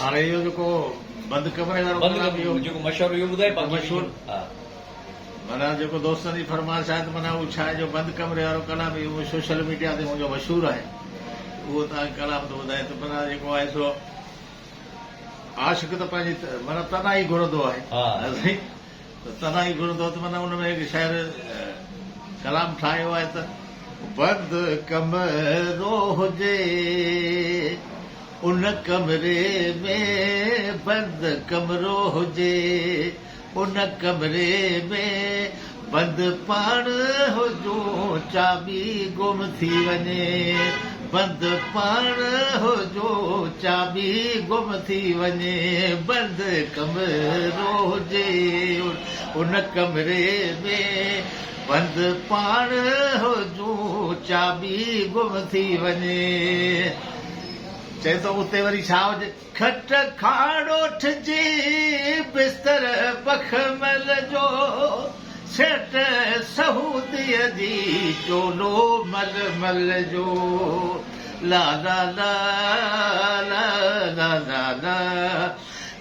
हाणे इहो जेको बंदि कमरे वारो कलाम इहो जेको मशहूरु इहो ॿुधाए मशहूरु हा माना जेको दोस्तनि जी फरमाइश आहे त माना उहो छा आहे जो बंदि कमरे वारो कलाम इहो सोशल मीडिया ते मुंहिंजो मशहूरु आहे उहो तव्हांखे कलाम थो ॿुधाए त माना जेको आहे सो आशिक़ त पंहिंजी माना तनाई घुरंदो आहे तनाई घुरंदो त माना हुन में हिकु शाइर कलाम ठाहियो आहे त बंदि कमरो हुजे उन कमरे में बंदि कमरो हुजे उन कमरे में बंदि पाण हुजो चाबी गुम थी वञे बंदि पाण हुजो चाबी गुम थी वञे बंदि कमरो हुजे उन कमरे में बंदि पाण हुजो चाबी गुम थी वञे चए थो उते वरी छा हुजे खट खाड़ो ठिजे बिस्तर बखमल जो सेट सहूदीअ जी चोलो मल मल जो ला ला ला ला ला ला ला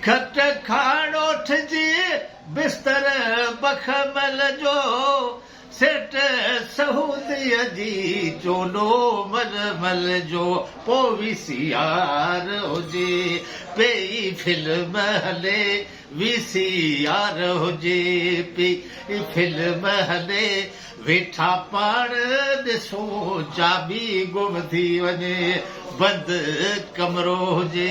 खट खाड़ो ठिजे बिस्तर बखमल जो सेट सहूदीअ जी चोलो मल मल जो पोइ वीसीआर हुजे पई फिल्म हले वीसीआर हुजे पई फिल्म हले वेठा पाण ॾिसो चाबी गुम थी वञे बंदि कमरो हुजे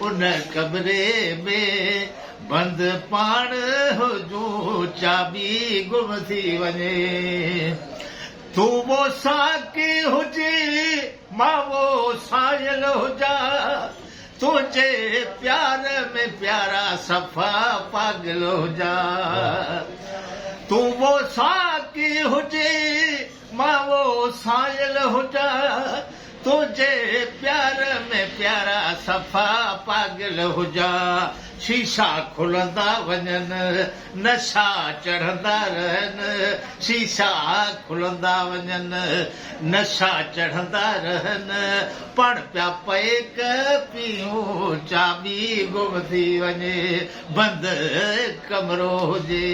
उन कमरे में बंदि पाण हुजो चाबी गुम थी वञे तूं वो साकी हुजे मां वो सायल हुजा तुंहिंजे प्यार में प्यारा सफ़ा पागल हुजा तूं वो साकी हुजे मां वो सायल हुजा तुंहिंजे प्यार में प्यारा सफ़ा पागल हुजा शीशा खुलंदा वञनि नशा चढ़ंदा रहनि शीशा खुलंदा वञनि नशा चढ़ंदा रहनि पण पिया पए पियूं चाबी गुम थी वञे बंदि कमरो हुजे